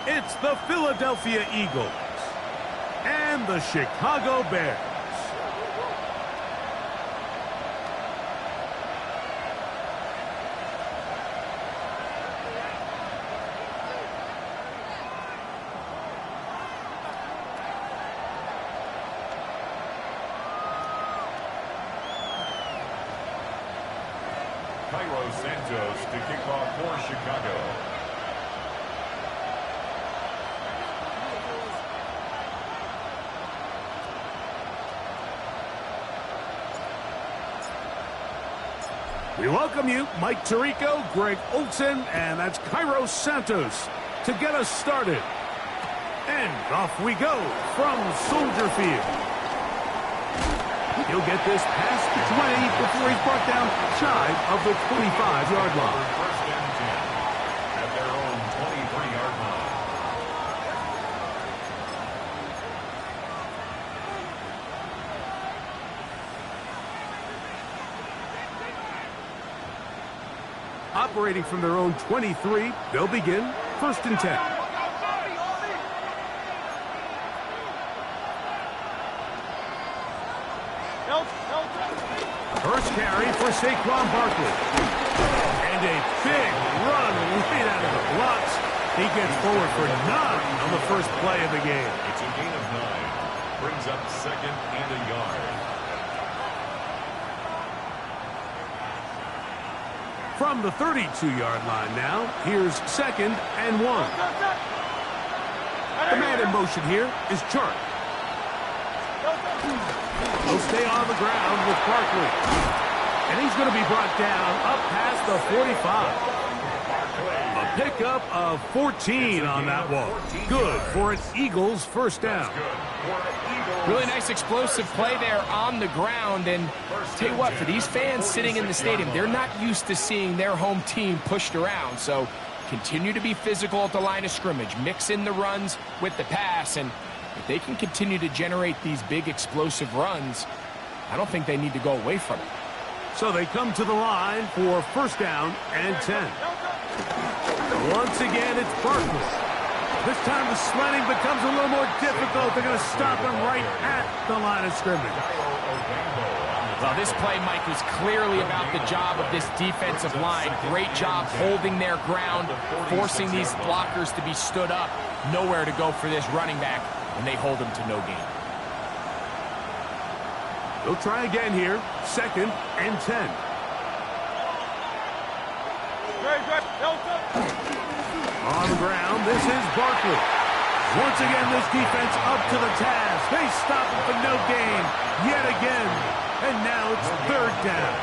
It's the Philadelphia Eagles and the Chicago Bears. Santos to kick off for Chicago. We welcome you, Mike Tirico, Greg Olson, and that's Cairo Santos to get us started. And off we go from Soldier Field. He'll get this past the 20 before he's brought down shy of the 25-yard line. First and 10 at their own 23-yard line. Operating from their own 23, they'll begin first and 10. First carry for Saquon Barkley. And a big run right out of the blocks. He gets forward for 9 on the first play of the game. It's a gain of 9. Brings up second and a yard. From the 32-yard line now, here's second and 1. The man in motion here is Chark. He'll stay on the ground with Barkley. And he's going to be brought down up past the 45. A pickup of 14 on that one. Good for an Eagles first down. Really nice explosive play there on the ground. And tell you what, for these fans sitting in the stadium, they're not used to seeing their home team pushed around. So continue to be physical at the line of scrimmage. Mix in the runs with the pass. And if they can continue to generate these big explosive runs, I don't think they need to go away from it. So they come to the line for first down and 10. Once again, it's Barkley. This time the sledding becomes a little more difficult. They're going to stop him right at the line of scrimmage. Well, this play, Mike, was clearly about the job of this defensive line. Great job holding their ground, forcing these blockers to be stood up. Nowhere to go for this running back, and they hold him to no gain. They'll try again here, second and 10. On the ground, this is Barkley. Once again, this defense up to the task. They stop it for no gain yet again. And now it's third down.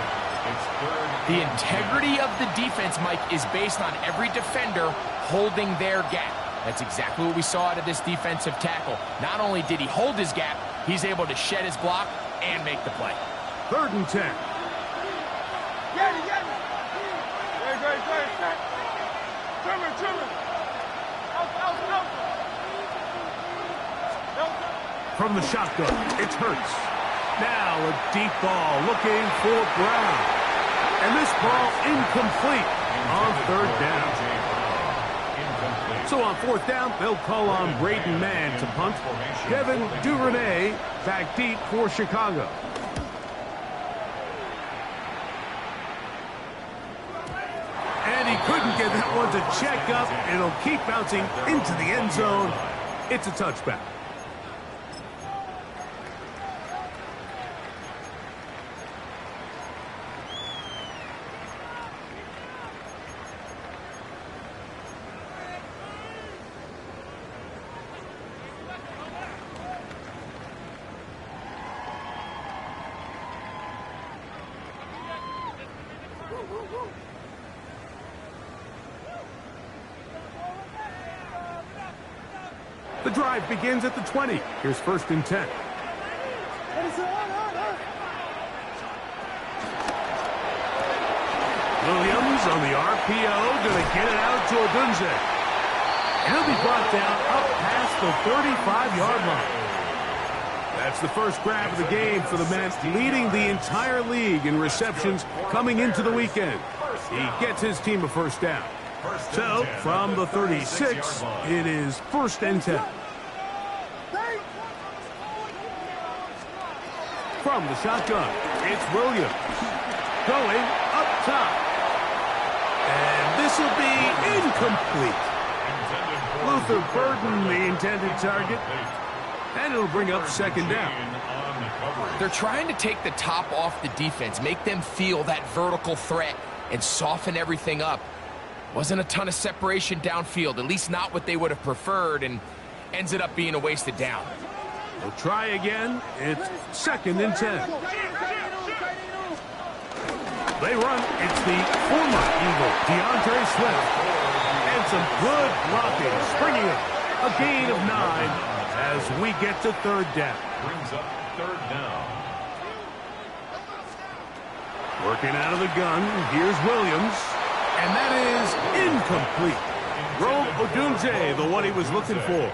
The integrity of the defense, Mike, is based on every defender holding their gap. That's exactly what we saw out of this defensive tackle. Not only did he hold his gap, he's able to shed his block and make the play. Third and 10. From the shotgun, it's Hurts. Now a deep ball looking for Brown. And this ball incomplete on third down. So on fourth down, they'll call on Braden Mann to punt. Kevin Duvernay back deep for Chicago. And he couldn't get that one to check up. It'll keep bouncing into the end zone. It's a touchback. The drive begins at the 20. Here's first and 10. Williams on the RPO, going to get it out to Odunze. And he'll be brought down up past the 35-yard line. That's the first grab of the game for the man leading the entire league in receptions coming into the weekend. He gets his team a first down. So, from the 36, it is 1st and 10. From the shotgun, it's Williams. Going up top. And this will be incomplete. Luther Burden, the intended target. And it'll bring up 2nd down. They're trying to take the top off the defense, make them feel that vertical threat, and soften everything up. Wasn't a ton of separation downfield, at least not what they would have preferred, and ends it up being a wasted down. We'll try again. It's 2nd and 10. They run. It's the former Eagle, DeAndre Swift. And some good blocking, springing it. A gain of 9 as we get to 3rd down. Brings up 3rd down. Working out of the gun, here's Williams. And that is incomplete. Rome Odunze, the one he was looking for.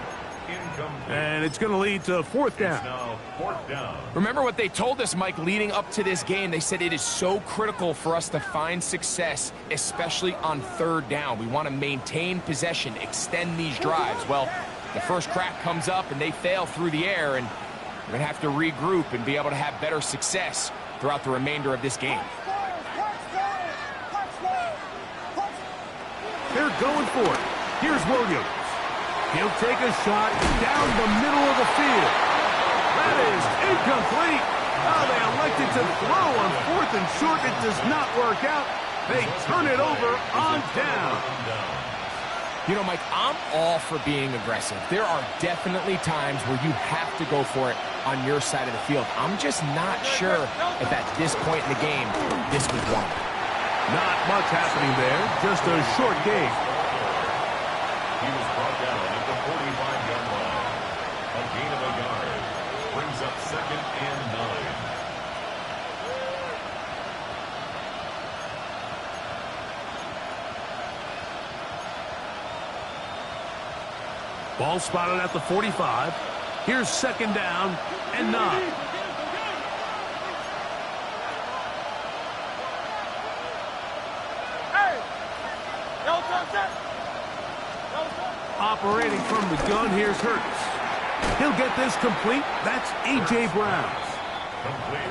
And it's going to lead to 4th down. Now 4th down. Remember what they told us, Mike, leading up to this game. They said it is so critical for us to find success, especially on 3rd down. We want to maintain possession, extend these drives. Well, the first crack comes up and they fail through the air, and we're going to have to regroup and be able to have better success throughout the remainder of this game. They're going for it. Here's Williams. He'll take a shot down the middle of the field. That is incomplete. Oh, they elected to throw on 4th and short. It does not work out. They turn it over on down. You know, Mike, I'm all for being aggressive. There are definitely times where you have to go for it on your side of the field. I'm just not sure if at this point in the game, this was one. Not much happening there. Just a short game. He was brought down at the 45-yard line. A gain of a yard. Brings up 2nd and 9. Ball spotted at the 45. Here's 2nd down and 9. Operating from the gun, here's Hurts. He'll get this complete. That's A.J. Brown.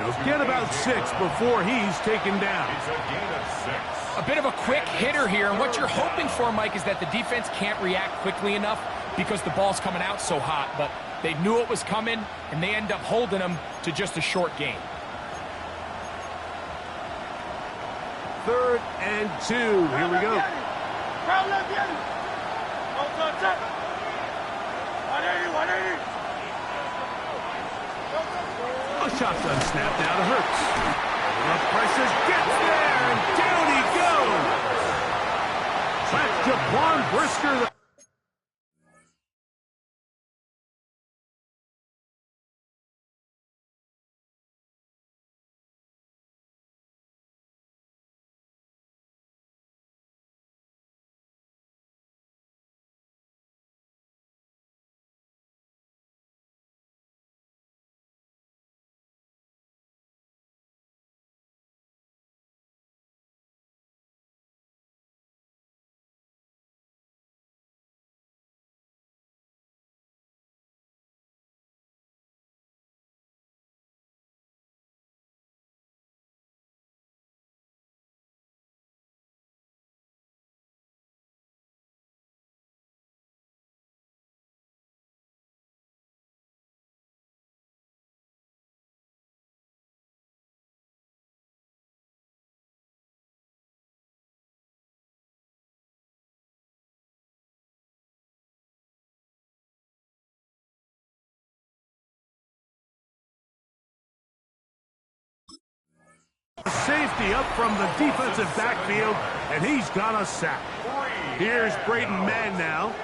He'll get about 6 before he's taken down. It's a gain of 6. A bit of a quick hitter here, and what you're hoping for, Mike, is that the defense can't react quickly enough because the ball's coming out so hot, but they knew it was coming, and they end up holding them to just a short gain. 3rd and 2. Here we go. A shotgun snap now to Hurts. The pressure gets there, and down he goes. That's Jaquan Brisker. Safety up from the defensive backfield, and he's got a sack. Here's Braden Mann now.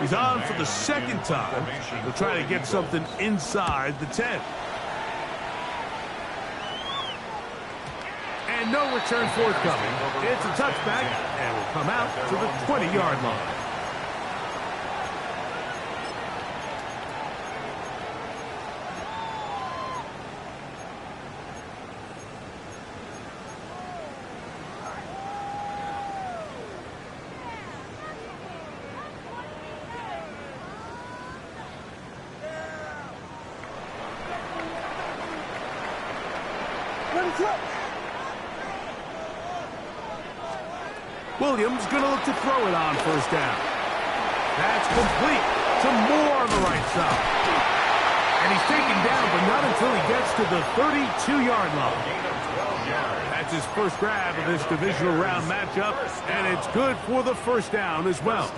He's on for the 2nd time. He'll try to get something inside the 10. And no return forthcoming. It's a touchback, and will come out to the 20-yard line. Williams going to look to throw it on first down. That's complete to Moore on the right side. And he's taken down, but not until he gets to the 32-yard line. That's his first grab of this divisional round matchup, and it's good for the first down as well.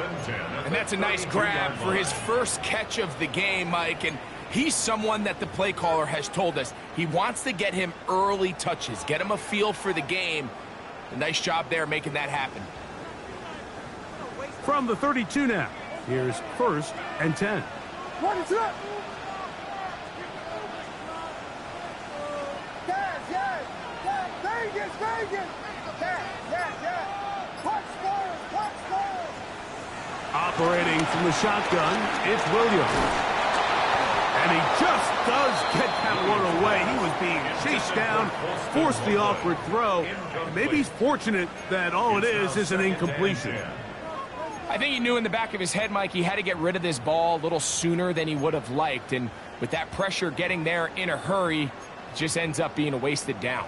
And that's a nice grab for his first catch of the game, Mike. And he's someone that the play caller has told us he wants to get him early touches, get him a feel for the game. A nice job there making that happen. From the 32 now, here's 1st and 10. Operating from the shotgun, it's Williams. And he just does get that one away. He was being chased down, forced the awkward throw. Maybe he's fortunate that all it is an incompletion. I think he knew in the back of his head, Mike, he had to get rid of this ball a little sooner than he would have liked. And with that pressure getting there in a hurry, it just ends up being a wasted down.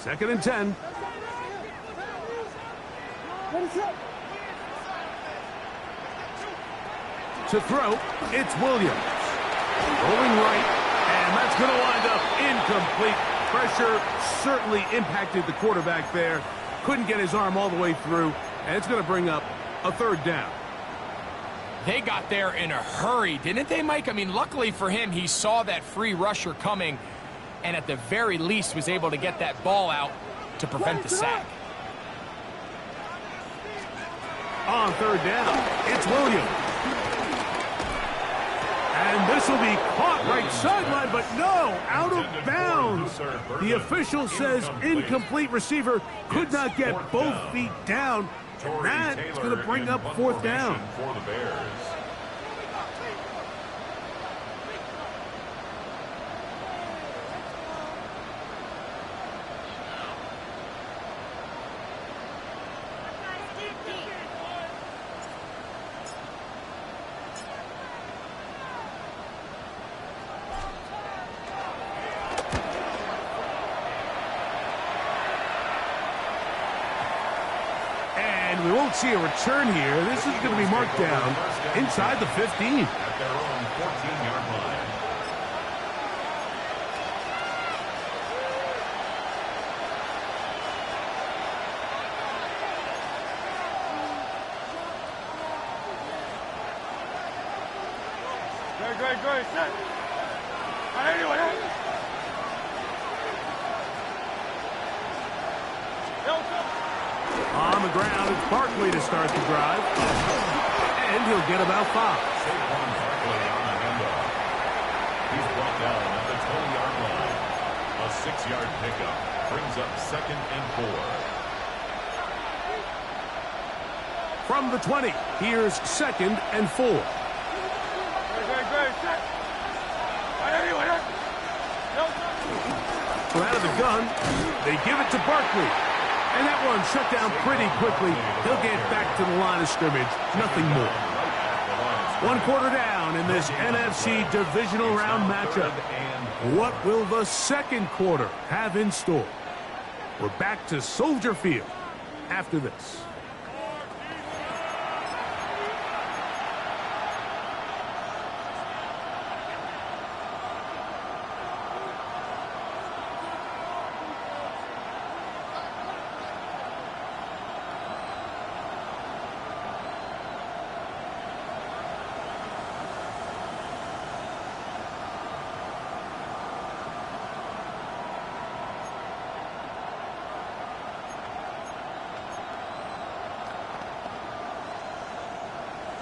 Second and 10. To throw, it's Williams. Rolling right, and that's going to wind up incomplete. Pressure certainly impacted the quarterback there. Couldn't get his arm all the way through, and it's going to bring up a 3rd down. They got there in a hurry, didn't they, Mike? I mean, luckily for him, he saw that free rusher coming, and at the very least was able to get that ball out to prevent the sack. On 3rd down, it's Williams. And this will be caught right sideline, but no, out of bounds. The official says incomplete. Receiver could not get both feet down. And that's going to bring up 4th down. For the Bears. And we won't see a return here. This is going to be marked down inside the 15. At their own 14-yard line. Good, set. On the ground, it's Barkley to start the drive. And he'll get about 5. Saquon Barkley on the handoff. He's brought down at the 20-yard line. A 6-yard pickup brings up 2nd and 4. From the 20, here's 2nd and 4. So out of the gun, they give it to Barkley. And that one shut down pretty quickly. He'll get back to the line of scrimmage. Nothing more. 1 quarter down in this NFC divisional round matchup. What will the 2nd quarter have in store? We're back to Soldier Field after this.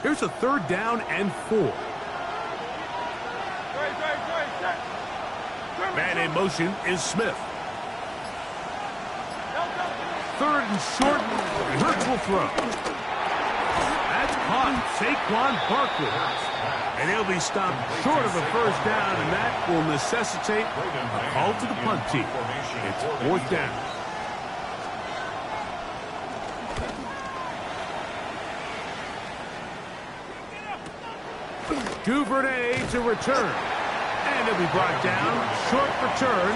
Here's a 3rd down and 4. Man in motion is Smith. 3rd and short. Hurts will throw. That's caught. Saquon Barkley. And he'll be stopped short of a 1st down, and that will necessitate a call to the punt team. It's 4th down. Duvernay to return. And he'll be brought down. Short return.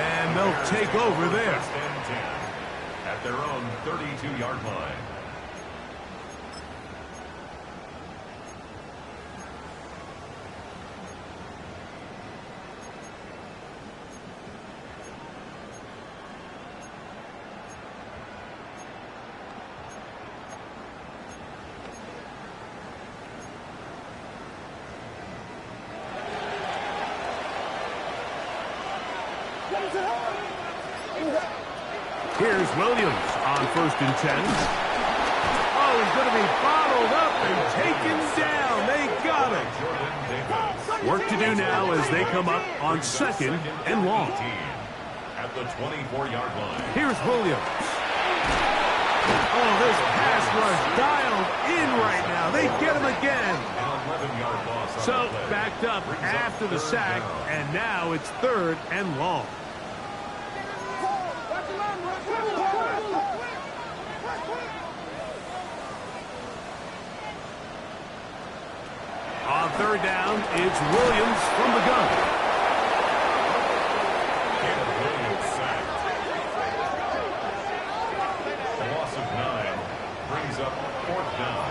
And they'll take over there. First and 10 at their own 32-yard line. Here's Williams on 1st and 10. Oh, he's going to be bottled up and taken down. They got him. Work to do now as they come up on 2nd and long. At the 24-yard line. Here's Williams. Oh, this pass rush dialed in right now. They get him again. An 11-yard loss. So backed up after the sack, and now it's 3rd and long. On 3rd down, it's Williams from the gun. Williams sacked. A loss of 9 brings up 4th down.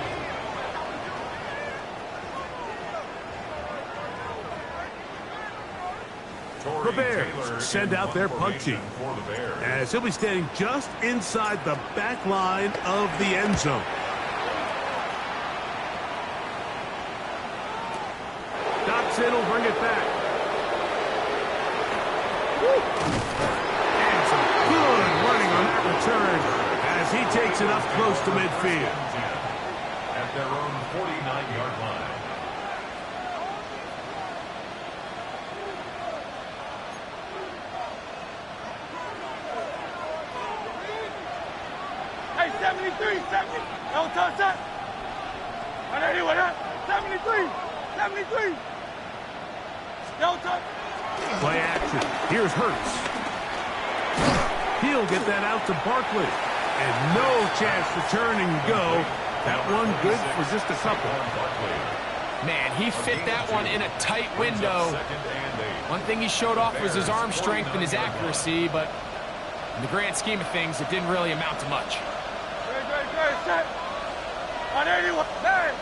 The Bears send out their punt team, as he'll be standing just inside the back line of the end zone. Dobson will bring it back. And some good running on that return as he takes it up close to midfield. At their own 49-yard line. Hey, 73, 70. Don't touch that. On anyone, 73, 73. Don't touch. Play action. Here's Hurts. He'll get that out to Barkley. And no chance to turn and go. That one good for just a couple. Man, he fit that one in a tight window. One thing he showed off was his arm strength and his accuracy, but in the grand scheme of things, it didn't really amount to much. Great, set. On anyone, man.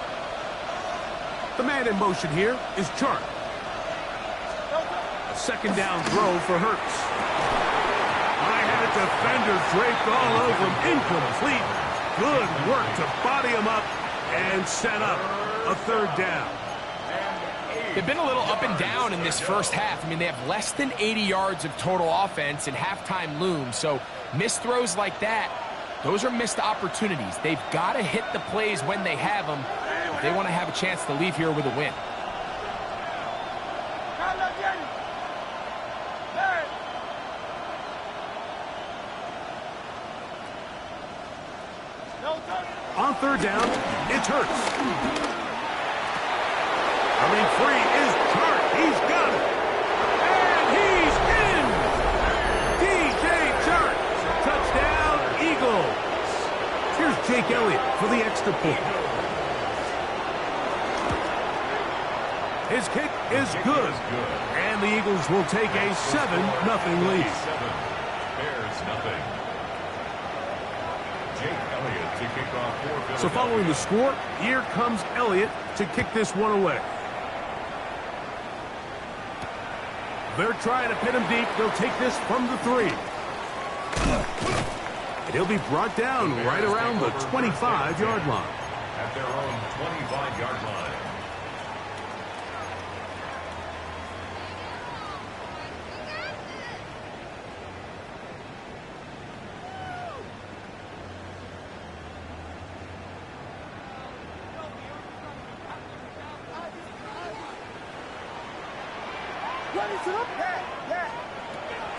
The man in motion here is Chark. A 2nd down throw for Hurts. I had a defender draped all over him. Incomplete. Good work to body him up and set up a 3rd down. They've been a little up and down in this first half. I mean, they have less than 80 yards of total offense and halftime looms. So missed throws like that, those are missed opportunities. They've got to hit the plays when they have them if they want to have a chance to leave here with a win. On 3rd down, it's Hurts. Running free is Chark. He's got it. And he's in. DJ Chark. Touchdown, Eagles. Here's Jake Elliott for the extra point. His kick is good. And the Eagles will take a 7-0 lead. Bears nothing. Jake Elliott to kick off. So following the score, here comes Elliott to kick this one away. They're trying to pin him deep. They'll take this from the 3. And he'll be brought down right around the 25-yard line. At their own 25-yard line.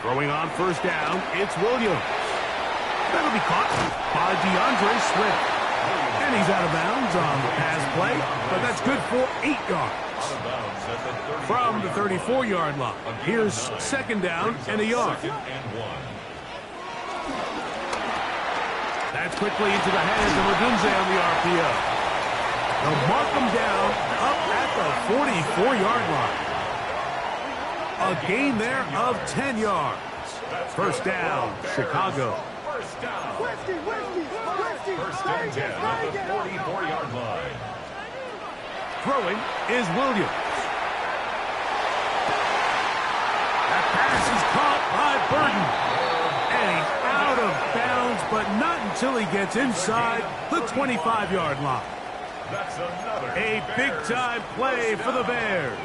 Throwing on 1st down, it's Williams. That'll be caught by DeAndre Swift. And he's out of bounds on the pass play, but that's good for 8 yards. From the 34-yard line, here's 2nd down and a yard. That's quickly into the hands of Odunze on the RPO. They'll mark him down up at the 44-yard line. A gain there of 10 yards. First down, Chicago. First down. First and 10 at the 44-yard line. Throwing is Williams. That pass is caught by Burton. And he's out of bounds, but not until he gets inside the 25-yard line. That's another A big-time play for the Bears.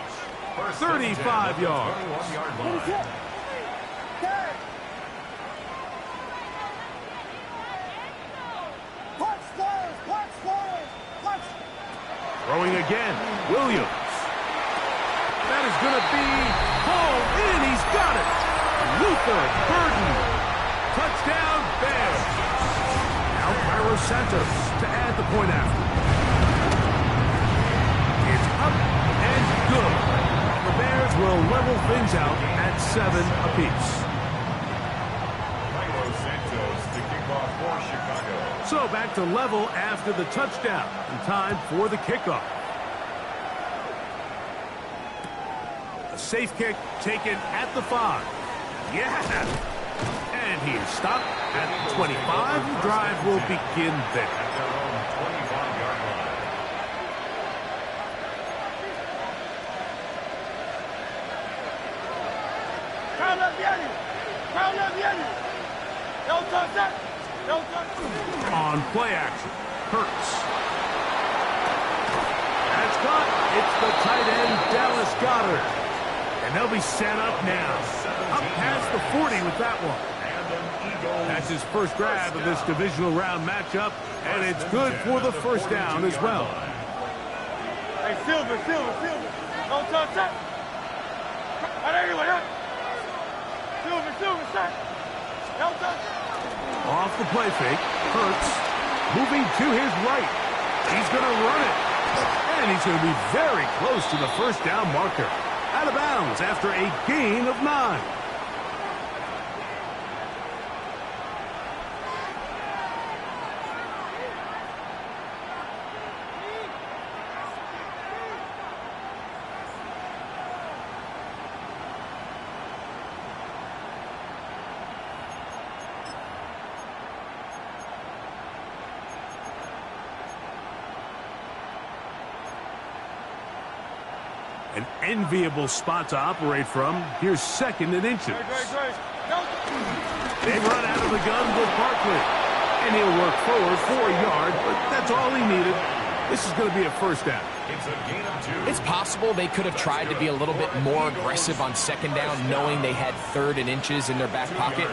35 yards. 21-yard line. Throwing again, Williams. That is going to be hauled in. He's got it. Luther Burton. Touchdown, Bears. Now Cairo Santos to add the point after. It's up and good. The Bears will level things out at 7 apiece. Cairo Santos to kick off for Chicago. So back to level after the touchdown. And time for the kickoff. A safe kick taken at the 5. Yeah! And he is stopped at the 25. The drive will begin there. At their own 25-yard line. Crown up the enemy. Crown up the enemy. Don't touch that. Don't touch that. On play action, Hurts. That's caught. It's the tight end, Dallas Goedert. And they'll be set up now. Up past the 40 with that one. That's his first grab of this divisional round matchup, and it's good for the first down as well. Hey, Silver. Don't touch that. Not anyone, huh? Silver, set. Don't touch that. Off the play fake, Hurts moving to his right. He's going to run it. And he's going to be very close to the first down marker. Out of bounds after a gain of 9. An enviable spot to operate from. Here's 2nd and inches. Great. They run out of the gun with Barkley. And he'll work forward for a yard, but that's all he needed. This is going to be a first down. It's a gain of 2. It's possible they could have tried to be a little bit more aggressive on 2nd down, knowing they had 3rd and inches in their back pocket.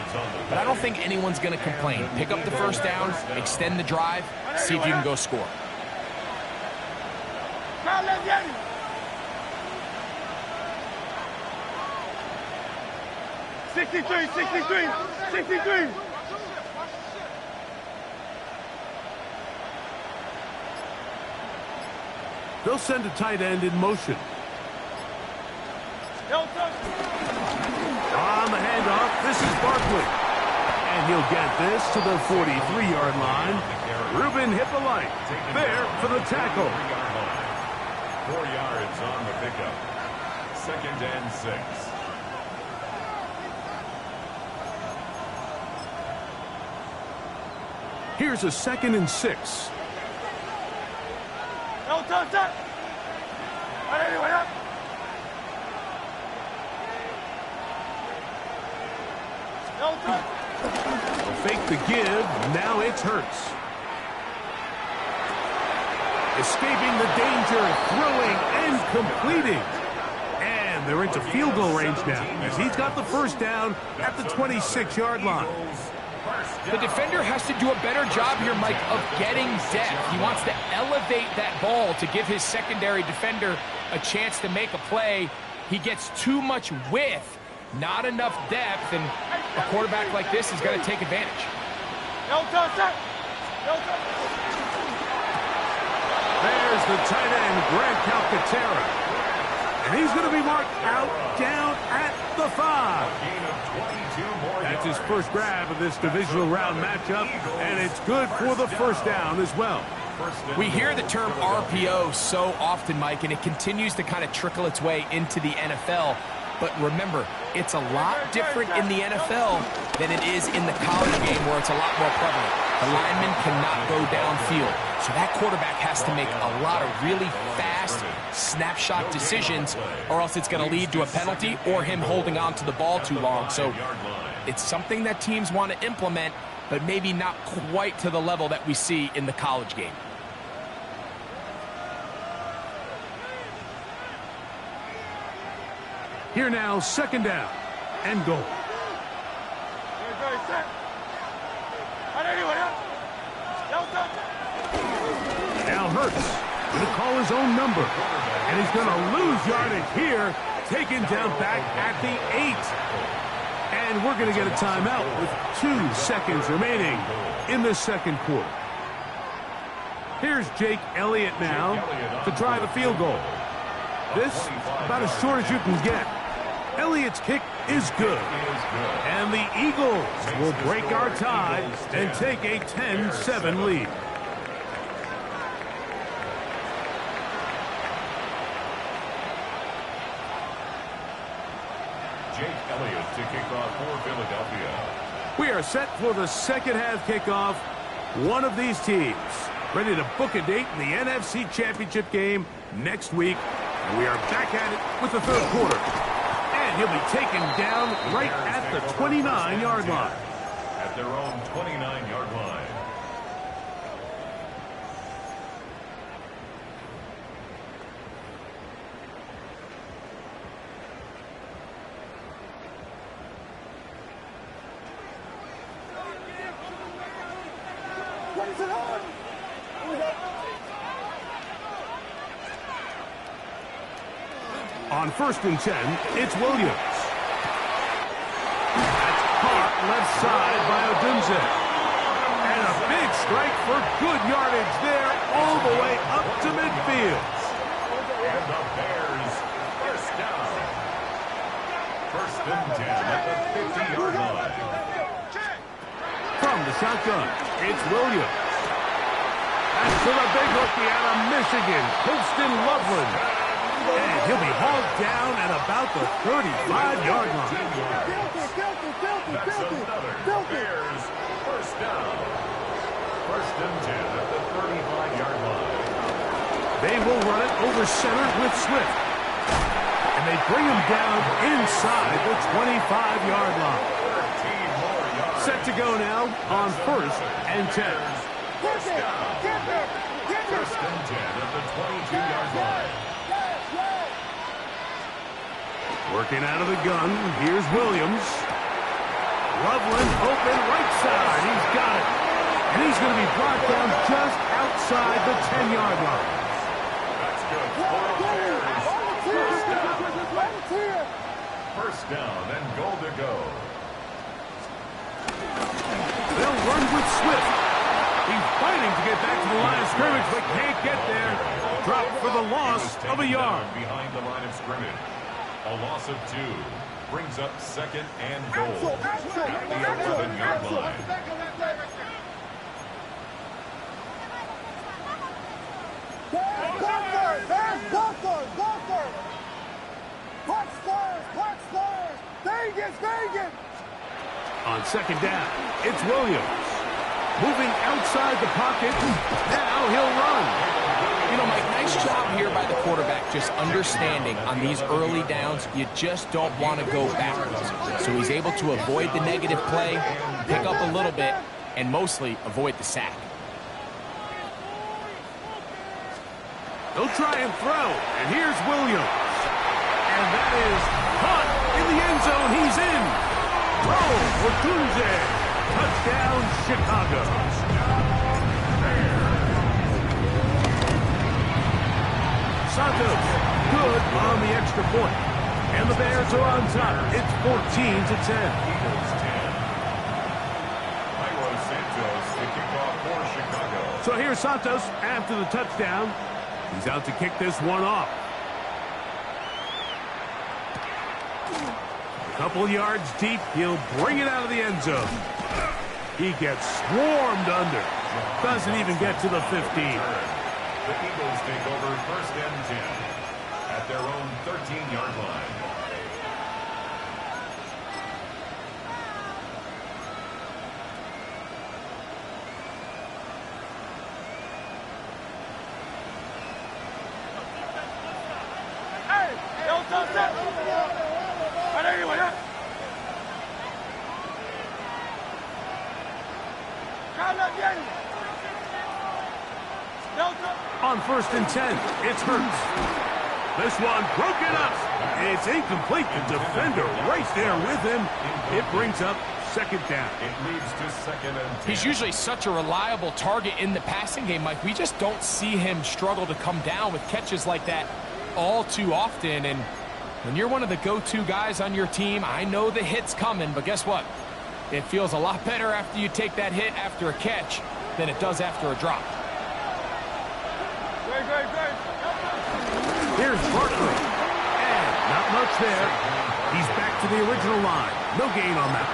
But I don't think anyone's going to complain. Pick up the first down, extend the drive, see if you can go score. Crown up the enemy. 63. They'll send a tight end in motion. Don't touch. On the handoff, this is Barkley. And he'll get this to the 43-yard line. Ruben Hippolyte there for the tackle. 4 yards on the pickup. 2nd and 6. Here's a 2nd and 6. Don't touch that. Not anyone, huh? Don't touch. They'll fake the give. Now it's Hurts. Escaping the danger, throwing and completing. And they're into field goal range now as he's got the first down at the 26-yard line. The defender has to do a better job here, Mike, of getting depth. He wants to elevate that ball to give his secondary defender a chance to make a play. He gets too much width, not enough depth, and a quarterback like this is going to take advantage. Don't touch that. Don't touch. There's the tight end, Grant Calcaterra. And he's going to be marked out down at the 5. That's his first grab of this divisional round matchup, and it's good for the first down as well. We hear the term RPO so often, Mike, and it continues to kind of trickle its way into the NFL. But remember, it's a lot different in the NFL than it is in the college game where it's a lot more prevalent. The lineman cannot go downfield. So that quarterback has to make a lot of really fast snapshot decisions, or else it's going to lead to a penalty or him holding on to the ball too long. So it's something that teams want to implement, but maybe not quite to the level that we see in the college game. Here now, second down and goal. Now Hurts going to call his own number, and he's going to lose yardage here, taken down back at the 8. And we're going to get a timeout with 2 seconds remaining in the second quarter. Here's Jake Elliott now to try the field goal. This about as short as you can get. Elliott's kick is good. And the Eagles will break our tie and take a 10-7 lead. Jake Elliott to kick off for Philadelphia. We are set for the second half kickoff. One of these teams ready to book a date in the NFC Championship game next week. And we are back at it with the third quarter. And he'll be taken down right at the 29-yard line. At their own 29-yard line. On 1st and 10, it's Williams. That's caught left side by Odunze. And a big strike for good yardage there all the way up to midfield. And the Bears first down. 1st and 10 at the 50-yard line. From the shotgun, it's Williams. And to the big hooky out of Michigan, Colston Loveland. And he'll be hauled down at about the 35-yard line. That's another Bears first down. 1st and 10 at the 35-yard line. They will run it over center with Swift. And they bring him down inside the 25-yard line. 13 more yards. Set to go now on 1st and 10. First down. 1st and 10 at the 22-yard line. Working out of the gun, here's Williams. Loveland open right side. He's got it. And he's going to be brought down just outside the 10-yard line. That's good. First down and goal to go. They'll run with Swift. He's fighting to get back to the line of scrimmage, but can't get there. Drop for the loss of a yard. Behind the line of scrimmage. A loss of 2 brings up 2nd and goal at the 11-yard line. Vegas! On 2nd down, it's Williams. Moving outside the pocket. Now he'll run. You know, Mike, nice job here by the quarterback just understanding on these early downs, you just don't want to go backwards. So he's able to avoid the negative play, pick up a little bit, and mostly avoid the sack. They'll try and throw, and here's Williams. And that is caught in the end zone. He's in. Throw for Tunze. Touchdown, Chicago. Santos, good on the extra point. And the Bears are on top. It's 14-10. So here's Santos after the touchdown. He's out to kick this one off. A couple yards deep. He'll bring it out of the end zone. He gets swarmed under. Doesn't even get to the 15. The Eagles take over 1st and 10 at their own 13-yard line. Hey, don't touch that. Right anyway, yeah. On 1st and 10, it's Hurts. This one broken up. It's incomplete. The defender right there with him. It brings up 2nd down. It leads to 2nd and 10. He's usually such a reliable target in the passing game, Mike. We just don't see him struggle to come down with catches like that all too often. And when you're one of the go-to guys on your team, I know the hit's coming, but guess what? It feels a lot better after you take that hit after a catch than it does after a drop. Here's Barkley. And not much there. He's back to the original line. No gain on that.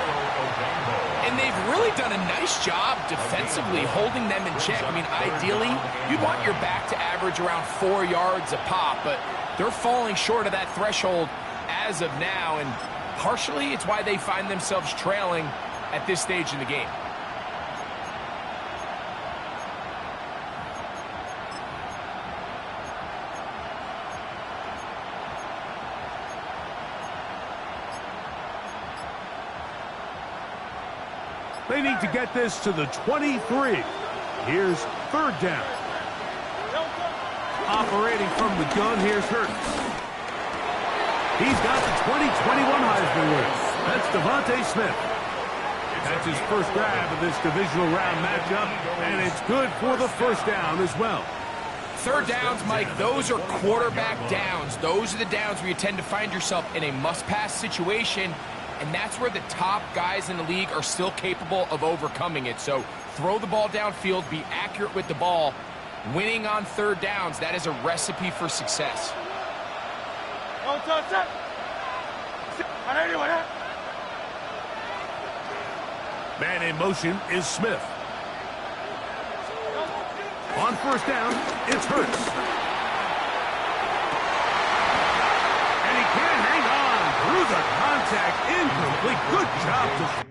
And they've really done a nice job defensively holding them in check. I mean, ideally, you'd want your back to average around 4 yards a pop, but they're falling short of that threshold as of now, and partially it's why they find themselves trailing at this stage in the game. They need to get this to the 23. Here's 3rd down. Operating from the gun, here's Hurts. He's got the 2021 Heisman winner. That's Devontae Smith. That's his first grab of this divisional round matchup, and it's good for the 1st down as well. 3rd downs, Mike, those are quarterback downs. Those are the downs where you tend to find yourself in a must-pass situation, and that's where the top guys in the league are still capable of overcoming it. So throw the ball downfield, be accurate with the ball. Winning on 3rd downs, that is a recipe for success. Don't touch that. Right anyway, yeah. Man in motion is Smith. On 1st down, it's Hurts. And he can't hang on through the contact. Incomplete. Good job to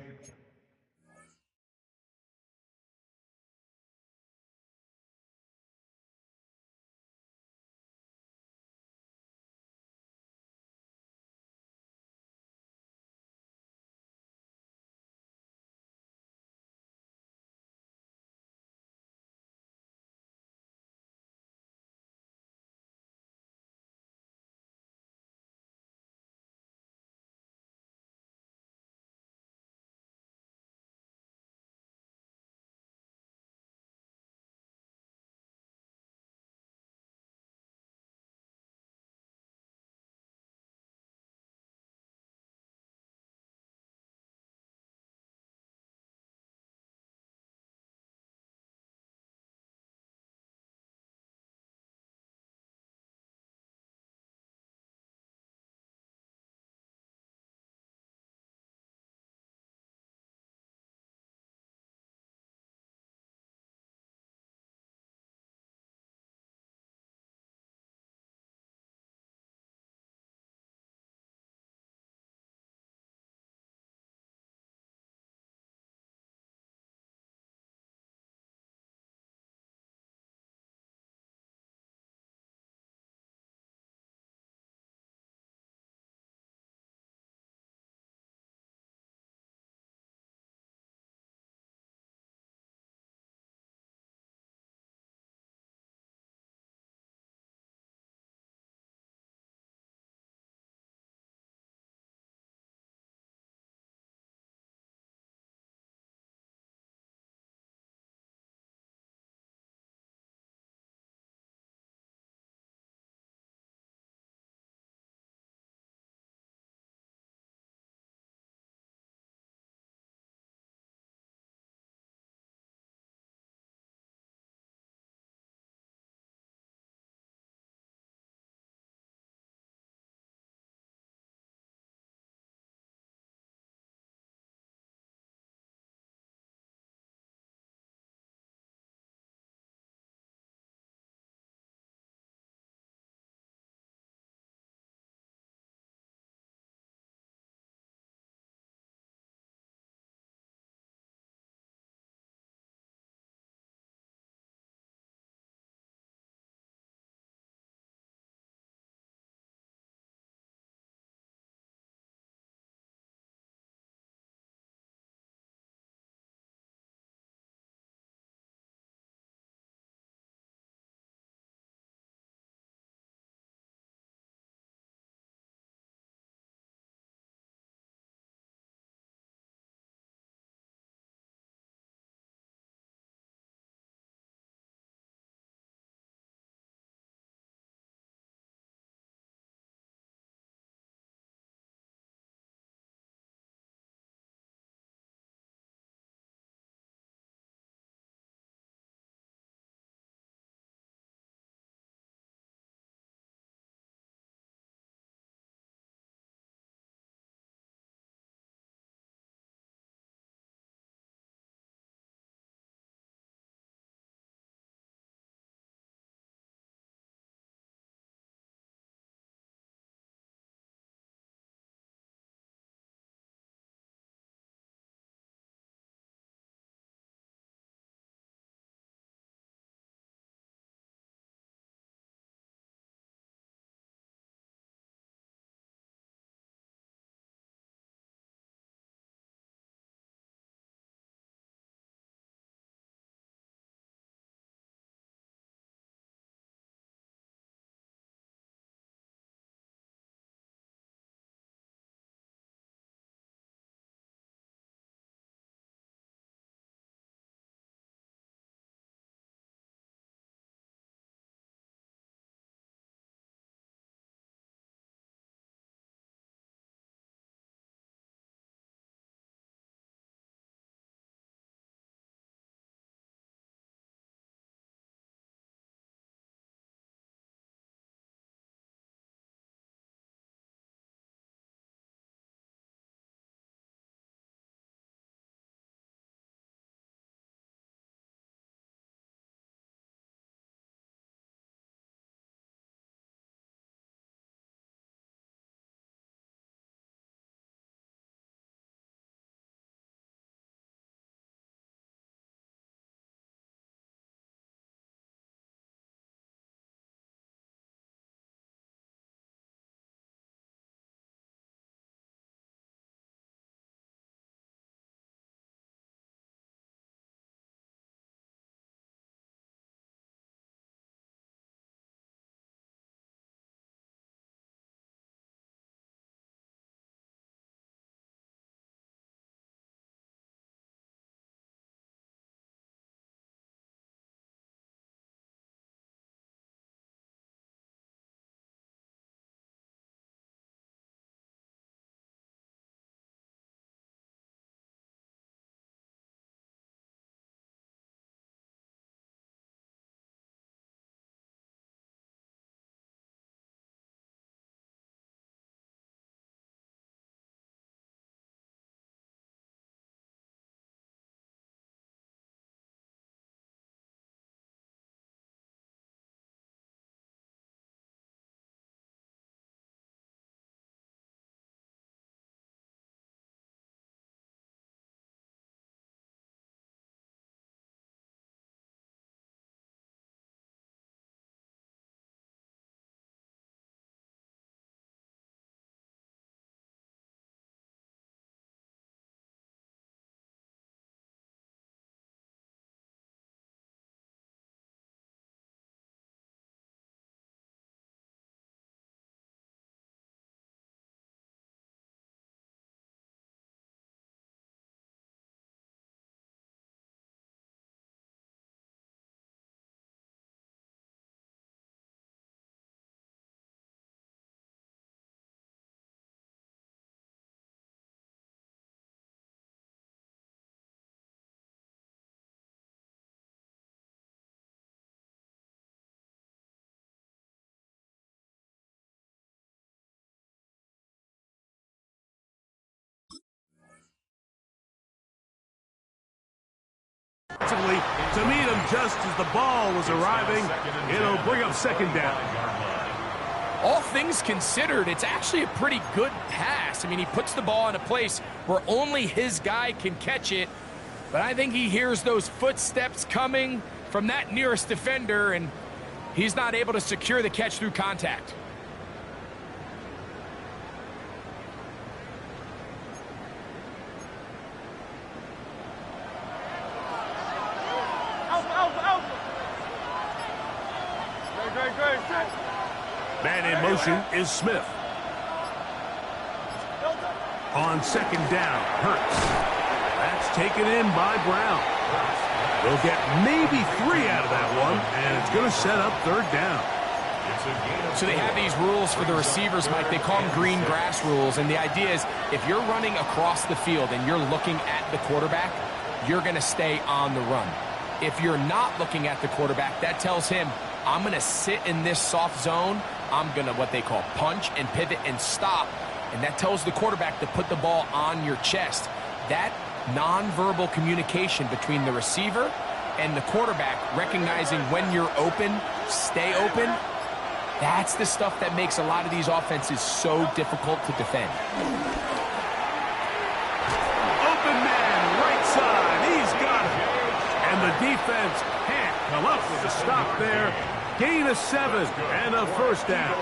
To meet him just as the ball was arriving, it'll bring up second down. All things considered, it's actually a pretty good pass. I mean, he puts the ball in a place where only his guy can catch it, but I think he hears those footsteps coming from that nearest defender, and he's not able to secure the catch through contact. Man in motion is Smith. On second down, Hurts. That's taken in by Brown. They'll get maybe 3 out of that one, and it's going to set up third down. So they have these rules for the receivers, Mike. They call them green grass rules, and the idea is if you're running across the field and you're looking at the quarterback, you're going to stay on the run. If you're not looking at the quarterback, that tells him, I'm going to sit in this soft zone. I'm going to what they call punch and pivot and stop. And that tells the quarterback to put the ball on your chest. That nonverbal communication between the receiver and the quarterback, recognizing when you're open, stay open, that's the stuff that makes a lot of these offenses so difficult to defend. Open man, right side, he's got it. And the defense can't come up with a stop there. Gain of 7 and a first down.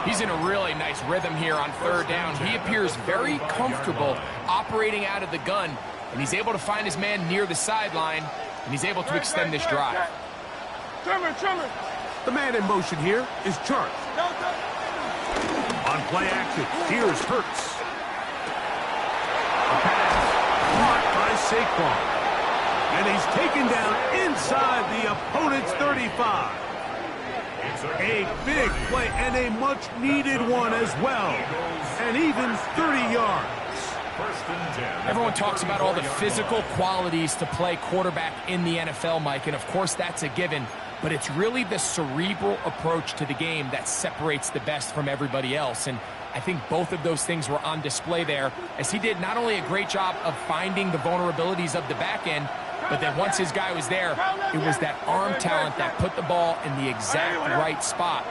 He's in a really nice rhythm here on third down. He appears very comfortable operating out of the gun, and he's able to find his man near the sideline, and he's able to extend this drive. Trimmer. The man in motion here is Chark. On play action, here's Hurts. A pass caught by Saquon. And he's taken down inside the opponent's 35. A big play and a much-needed one as well. And even 30 yards. Everyone talks about all the physical qualities to play quarterback in the NFL, Mike, and of course that's a given. But it's really the cerebral approach to the game that separates the best from everybody else. And I think both of those things were on display there, as he did not only a great job of finding the vulnerabilities of the back end, but then once his guy was there, it was that arm talent that put the ball in the exact right spot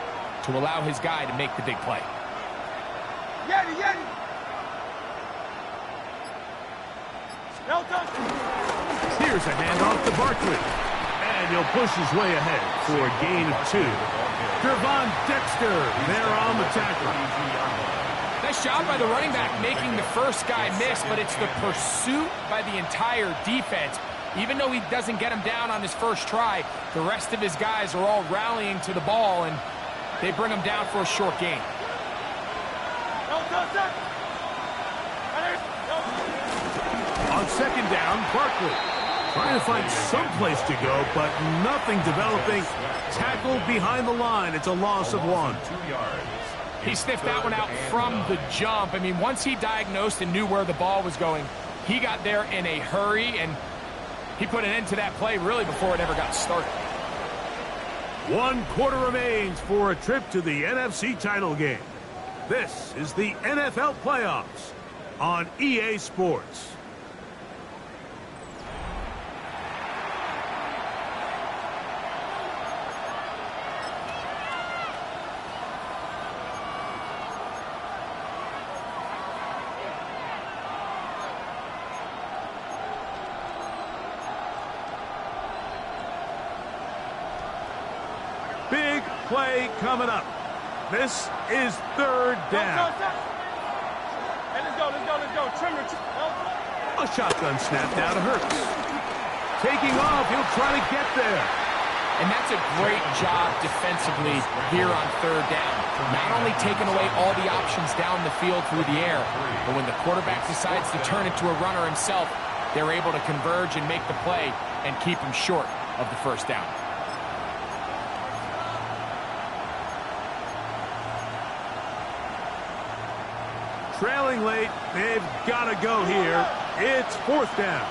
to allow his guy to make the big play. Here's a handoff to Barkley. And he'll push his way ahead for a gain of 2. Devon Dexter there on the tackle. Nice job by the running back making the first guy miss, but it's the pursuit by the entire defense. Even though he doesn't get him down on his first try, the rest of his guys are all rallying to the ball, and they bring him down for a short gain. On second down, Barkley trying to find some place to go, but nothing developing. Tackled behind the line. It's a loss of 1. He sniffed that one out from the jump. I mean, once he diagnosed and knew where the ball was going, he got there in a hurry, and he put an end to that play really before it ever got started. 1 quarter remains for a trip to the NFC title game. This is the NFL playoffs on EA Sports. Big play coming up. This is third down. Hey, let's go. Trimmer. A shotgun snap now to Hurts. Taking off, he'll try to get there. And that's a great job defensively here on third down. Not only taking away all the options down the field through the air, but when the quarterback decides to turn into a runner himself, they're able to converge and make the play and keep him short of the first down. Trailing late, they've got to go here. It's fourth down.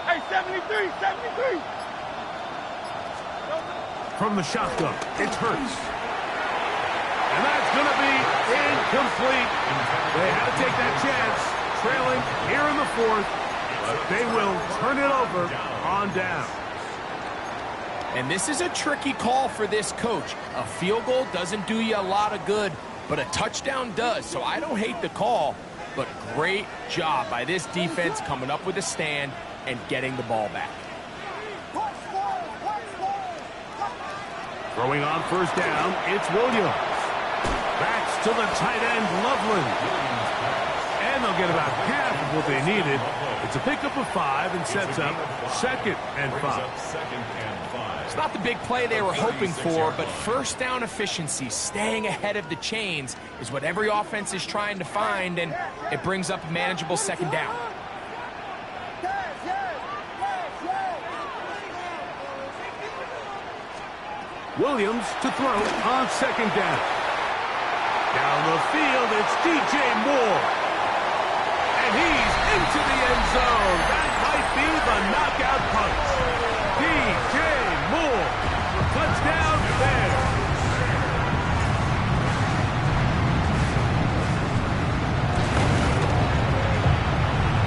Hey, 73. From the shotgun, it's Hurts. And that's going to be incomplete. They had to take that chance, trailing here in the fourth, but they will turn it over on down. And this is a tricky call for this coach. A field goal doesn't do you a lot of good, but a touchdown does. So I don't hate the call, but great job by this defense coming up with a stand and getting the ball back. Throwing on first down, it's Williams. Backs to the tight end, Loveland. And they'll get about half of what they needed. It's a pickup of 5 and sets up 2nd and 5. It's not the big play they were hoping for, but first down efficiency, staying ahead of the chains, is what every offense is trying to find, and it brings up a manageable 2nd down. Williams to throw on 2nd down. Down the field, it's DJ Moore. And he's into the end zone. That might be the knockout punch. DJ Moore. Touchdown there.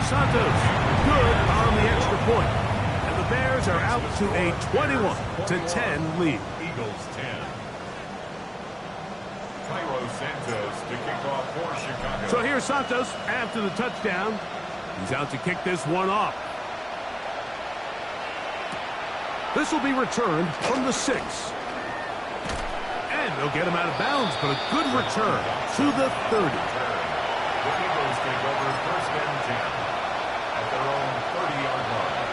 Santos good on the extra point. And the Bears are out to a 21-10 lead. Eagles 10. Santos to kick off for Chicago. So here's Santos after the touchdown. He's out to kick this one off. This will be returned from the 6. And they'll get him out of bounds, but a good return to the 30. The Eagles take over 1st and 10 at their own 30-yard line.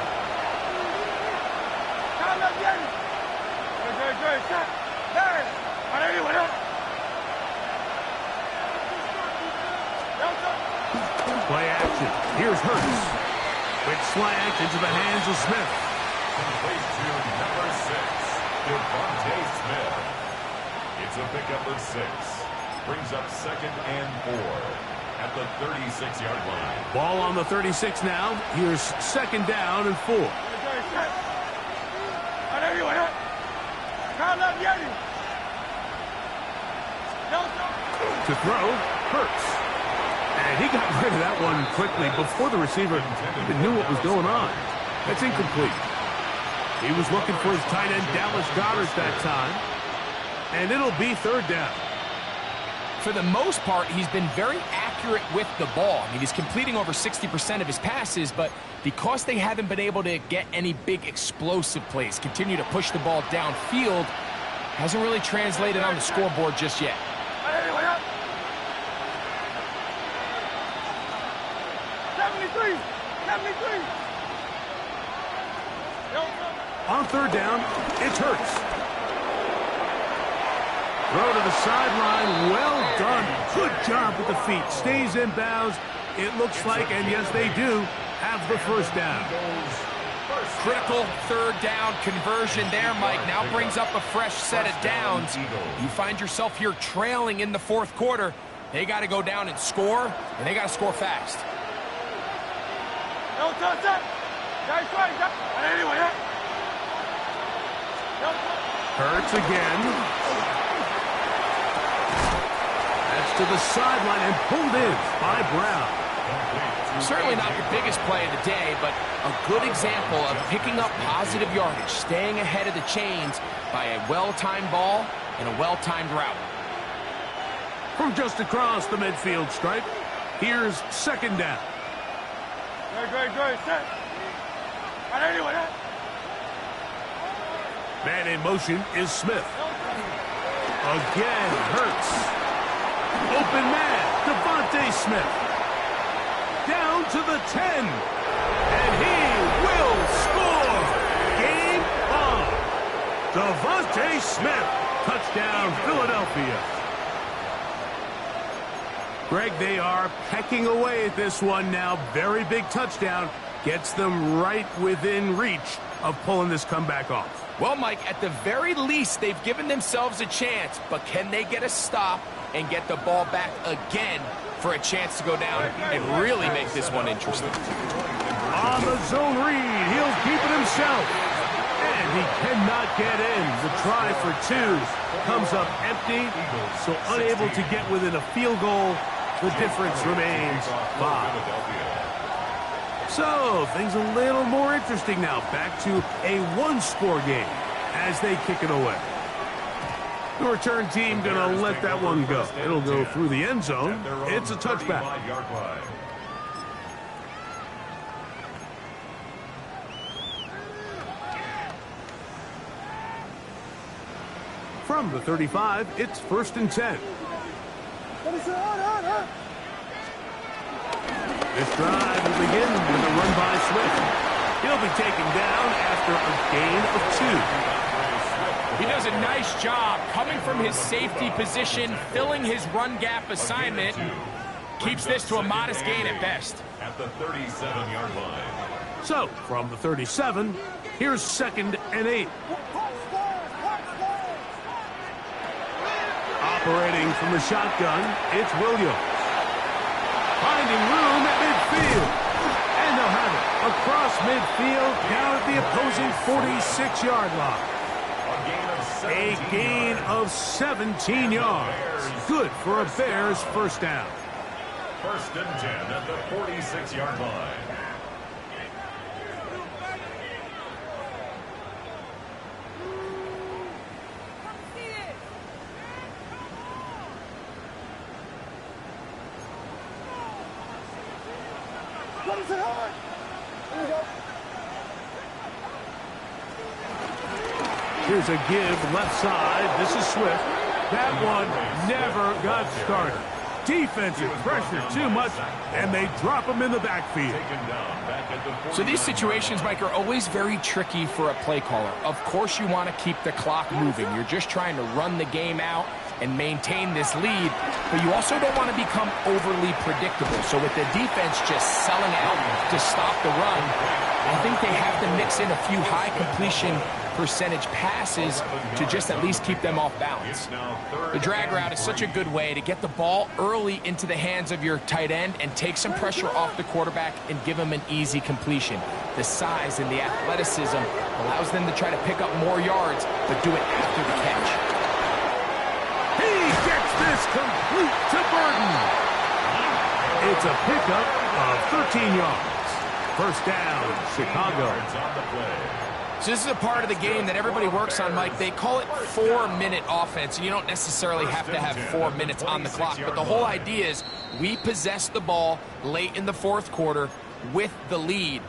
Play action. Here's Hurts. Quick slant into the hands of Smith. Complete to number 6, Devontae Smith. It's a pickup of 6. Brings up 2nd and 4 at the 36-yard line. Ball on the 36 now. Here's 2nd down and 4. To throw, Hurts. And he got rid of that one quickly before the receiver even knew what was going on. That's incomplete. He was looking for his tight end, Dallas Goedert, that time. And it'll be 3rd down. For the most part, he's been very accurate with the ball. I mean, he's completing over 60% of his passes, but because they haven't been able to get any big explosive plays, continue to push the ball downfield, hasn't really translated on the scoreboard just yet. On 3rd down, it's Hurts. Throw to the sideline. Well done. Good job with the feet. Stays in bounds. It looks like, and yes, they do, have the 1st down. Critical 3rd down conversion there, Mike. Now brings up a fresh set of downs. You find yourself here trailing in the 4th quarter. They got to go down and score, and they got to score fast. Hurts again. That's to the sideline and pulled in by Brown. Certainly not the biggest play of the day, but a good example of picking up positive yardage, staying ahead of the chains by a well-timed ball and a well-timed route. From just across the midfield stripe, here's 2nd down. Man in motion is Smith. Again, Hurts. Open man, Devontae Smith. Down to the 10. And he will score. Game on. Devontae Smith. Touchdown, Philadelphia. Greg, they are pecking away at this one now. Very big touchdown. Gets them right within reach of pulling this comeback off. Well, Mike, at the very least, they've given themselves a chance, but can they get a stop and get the ball back again for a chance to go down and really make this one interesting? On the zone read, he'll keep it himself. And he cannot get in. The try for two comes up empty, so unable to get within a field goal. The difference remains 5. So, things a little more interesting now. Back to a one-score game as they kick it away. The return team going to let that one go. It'll go through the end zone. It's a touchback. From the 35, it's 1st and 10. This drive will begin with a run by Swift. He'll be taken down after a gain of 2. He does a nice job coming from his safety position, filling his run gap assignment. Keeps this to a modest gain at best. At the 37-yard line. So, from the 37, here's 2nd and 8. Operating from the shotgun, it's Williams. Finding room at midfield. And they'll have it across midfield down at the opposing 46-yard line. A gain of 17 yards. Good for a Bears first down. 1st and 10 at the 46-yard line. Here's a give left side. This is Swift. That one never got started. Defensive pressure too much, and they drop him in the backfield. So these situations, Mike, are always very tricky for a play caller. Of course you want to keep the clock moving. You're just trying to run the game out and maintain this lead, but you also don't want to become overly predictable. So with the defense just selling out to stop the run, I think they have to mix in a few high completion percentage passes to just at least keep them off balance. The drag route is such a good way to get the ball early into the hands of your tight end and take some pressure off the quarterback and give him an easy completion. The size and the athleticism allows them to try to pick up more yards, but do it after the catch. He gets this complete to Burton. It's a pickup of 13 yards. First down, Chicago. So this is a part of the game that everybody works on, Mike. They call it 4-minute offense. You don't necessarily have to have 4 minutes on the clock, but the whole idea is we possess the ball late in the 4th quarter with the lead.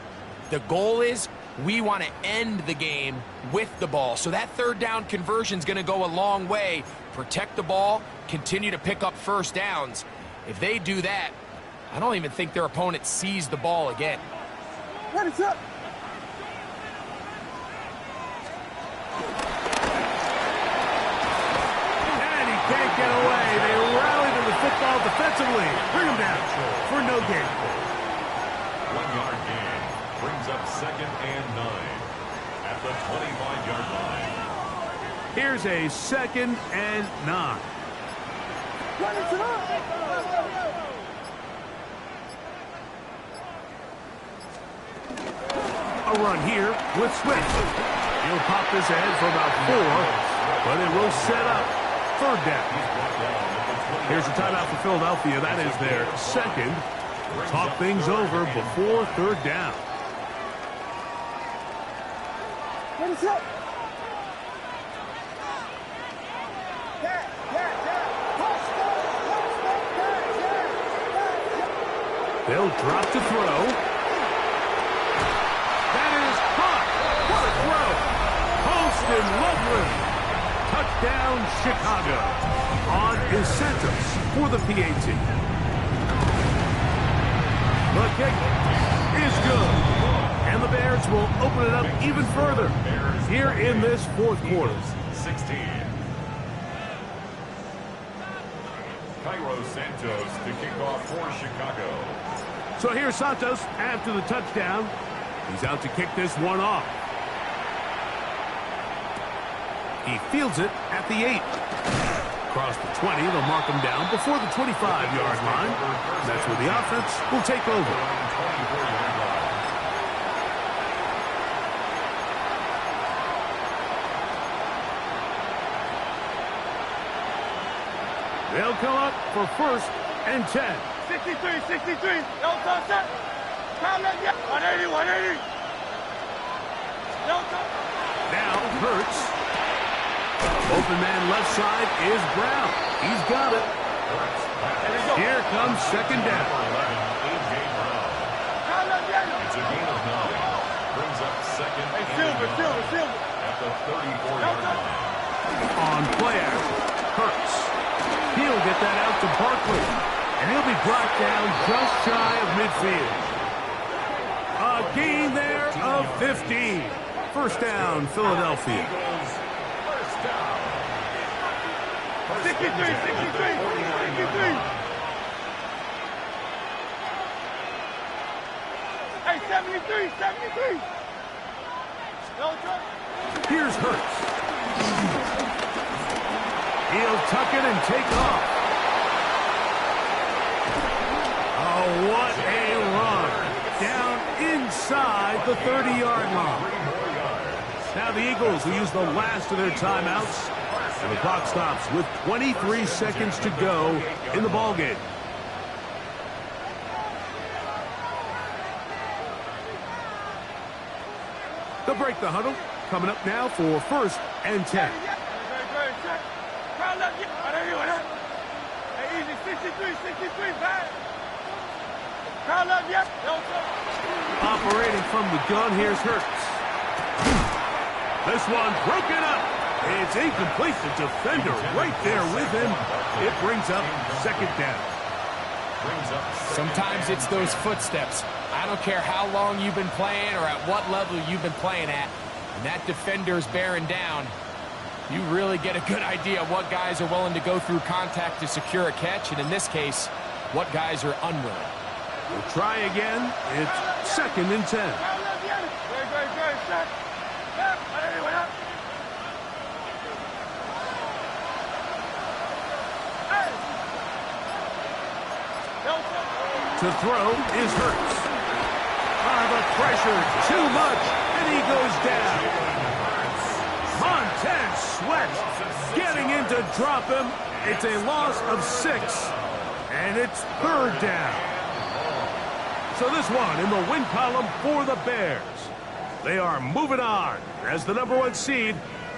The goal is we want to end the game with the ball. So that 3rd down conversion is going to go a long way. Protect the ball, continue to pick up first downs. If they do that, I don't even think their opponent sees the ball again. What is up? And he can't get away. They rally to the football defensively. Bring him down for no gain. 1-yard gain brings up 2nd and 9 at the 25-yard line. Here's a 2nd and 9. A run here with Swift. He'll pop this ahead for about 4, but it will set up 3rd down. Here's a timeout for Philadelphia. That is their 2nd. Talk things over before 3rd down. What is up? They'll drop to throw. That is caught. What a throw. Holston Loveland. Touchdown, Chicago. On is Santos for the PAT. The kick is good. And the Bears will open it up even further here in this 4th quarter. 16. Cairo Santos to kick off for Chicago. So here's Santos after the touchdown. He's out to kick this one off. He fields it at the 8. Across the 20, they'll mark him down before the 25-yard line. That's where the offense will take over. They'll come up for 1st and 10. 63, 63. Don't touch that. Crowd left, yeah. 180, 180. Don't touch. Now Hurts. Open man left side is Brown. He's got it. Here comes 2nd down. Crowd left, yeah. It's a gain of 9. Brings up 2nd Hey, and Silver, 9 Silver, Silver. at the 34-yard line. On play action, Hurts. He'll get that out to Barkley. And he'll be brought down just shy of midfield. A gain there of 15. 1st down, Philadelphia. Eagles, 1st down. 63, 63, 63. Hey, 73, 73. Don't touch. Here's Hurts. He'll tuck it and take off. Oh, what a run. Down inside the 30-yard line. Now the Eagles will use the last of their timeouts. And the clock stops with 23 seconds to go in the ballgame. They'll break the huddle. Coming up now for 1st and 10. Crowd left, yeah. Hey, easy, 63, 63, bad. Crowd left, yeah. Don't touch. Operating from the gun, here's Hurts. This one broken up. It's incomplete. The defender right there with him. It brings up 2nd down. Sometimes it's those footsteps. I don't care how long you've been playing or at what level you've been playing at. When that defender's bearing down, you really get a good idea of what guys are willing to go through contact to secure a catch, and in this case, what guys are unwilling. We'll try again. It's 2nd and 10. Crowd left, yeah. Great, shot. Yeah, 180, what up? Hey. Don't touch. To throw is Hurts. The pressure, too much, and he goes down. Montez Sweat getting in to drop him. It's a loss of 6, and it's 3rd down. So this one in the win column for the Bears. They are moving on as the #1 seed